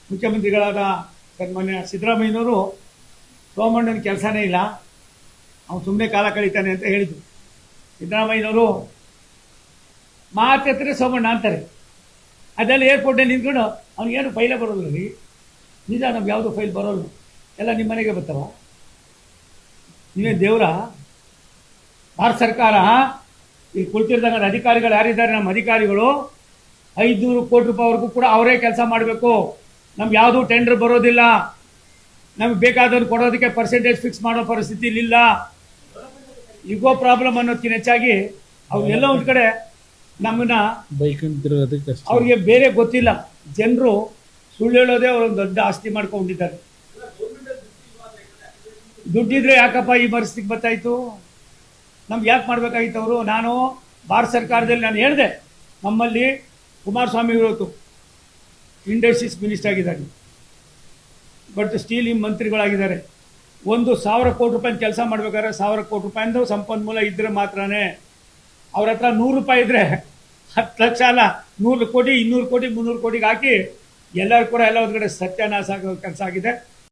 ಮುಖ್ಯಮಂತ್ರಿಗಳಾದ ಸನ್ಮಾನ್ಯ ಸಿದ್ದರಾಮಯ್ಯನವರು ಸೋಮಣ್ಣನ ಕೆಲಸನೇ ಇಲ್ಲ, ಅವನು ಸುಮ್ಮನೆ ಕಾಲ ಕಳೀತಾನೆ ಅಂತ ಹೇಳಿದರು. ಸಿದ್ದರಾಮಯ್ಯನವರು ಮಾತೆತ್ತರೆ ಸೋಮಣ್ಣ ಅಂತಾರೆ. ಅದೆಲ್ಲ ಏರ್ಪೋರ್ಟಲ್ಲಿ ನಿಂತ್ಕೊಂಡು ಅವ್ನಿಗೇನು ಫೈಲೇ ಬರೋಲ್ಲ ರೀ. ನಿಜ, ನಮ್ಗೆ ಯಾವುದು ಫೈಲ್ ಬರೋಲ್ಲ, ಎಲ್ಲ ನಿಮ್ಮ ಮನೆಗೆ ಬರ್ತಾವ. ನೀವೇ ದೇವರ? ಭಾರತ ಸರ್ಕಾರ ಇಲ್ಲಿ ಕುಳಿತಿರ್ತಕ್ಕಂಥ ಅಧಿಕಾರಿಗಳು ಯಾರಿದ್ದಾರೆ, ನಮ್ಮ ಅಧಿಕಾರಿಗಳು 500 ಕೋಟಿ ರೂಪಾಯಿವರೆಗೂ ಕೂಡ ಅವರೇ ಕೆಲಸ ಮಾಡಬೇಕು. ನಮ್ಗೆ ಯಾವುದೂ ಟೆಂಡರ್ ಬರೋದಿಲ್ಲ. ನಮ್ಗೆ ಬೇಕಾದವ್ರು ಕೊಡೋದಕ್ಕೆ ಪರ್ಸೆಂಟೇಜ್ ಫಿಕ್ಸ್ ಮಾಡೋ ಪರಿಸ್ಥಿತಿ ಇಲ್ಲ. ಈಗೋ ಪ್ರಾಬ್ಲಮ್ ಅನ್ನೋದಕ್ಕಿಂತ ಹೆಚ್ಚಾಗಿ ಅವ್ರು ಎಲ್ಲೋ ಒಂದು ಕಡೆ ನಮ್ಮನ್ನ ಅವ್ರಿಗೆ ಬೇರೆ ಗೊತ್ತಿಲ್ಲ. ಜನರು ಸುಳ್ಳು ಹೇಳೋದೇ ಅವ್ರೊಂದು ದೊಡ್ಡ ಆಸ್ತಿ ಮಾಡ್ಕೊಂಡಿದ್ದಾರೆ. ದುಡ್ಡಿದ್ರೆ ಯಾಕಪ್ಪ ಈ ಪರಿಸ್ಥಿತಿಗೆ ಬರ್ತಾಯಿತ್ತು? ನಮ್ಗೆ ಯಾಕೆ ಮಾಡಬೇಕಾಗಿತ್ತು ಅವರು? ನಾನು ಭಾರತ ಸರ್ಕಾರದಲ್ಲಿ ನಾನು ಹೇಳಿದೆ, ನಮ್ಮಲ್ಲಿ ಕುಮಾರಸ್ವಾಮಿ ಇವತ್ತು ಇಂಡಸ್ಟ್ರೀಸ್ ಮಿನಿಸ್ಟರ್ ಆಗಿದ್ದಾರೆ, ಬಟ್ ಸ್ಟೀಲ್ ಮಂತ್ರಿಗಳಾಗಿದ್ದಾರೆ. 1,000 ಕೋಟಿ ರೂಪಾಯಿ ಕೆಲಸ ಮಾಡ್ಬೇಕಾದ್ರೆ 1,000 ಕೋಟಿ ರೂಪಾಯಿಂದ ಸಂಪನ್ಮೂಲ ಇದ್ರೆ ಮಾತ್ರನೇ. ಅವ್ರ ಹತ್ರ 100 ರೂಪಾಯಿ ಇದ್ರೆ 10 ಲಕ್ಷ ಅಲ್ಲ, 100 ಕೋಟಿ 200 ಕೋಟಿ 300 ಕೋಟಿಗೆ ಹಾಕಿ ಎಲ್ಲರೂ ಕೂಡ ಎಲ್ಲ ಒಂದು ಕಡೆ ಸತ್ಯಾನಾಶ ಆಗೋ ಕೆಲಸ ಆಗಿದೆ.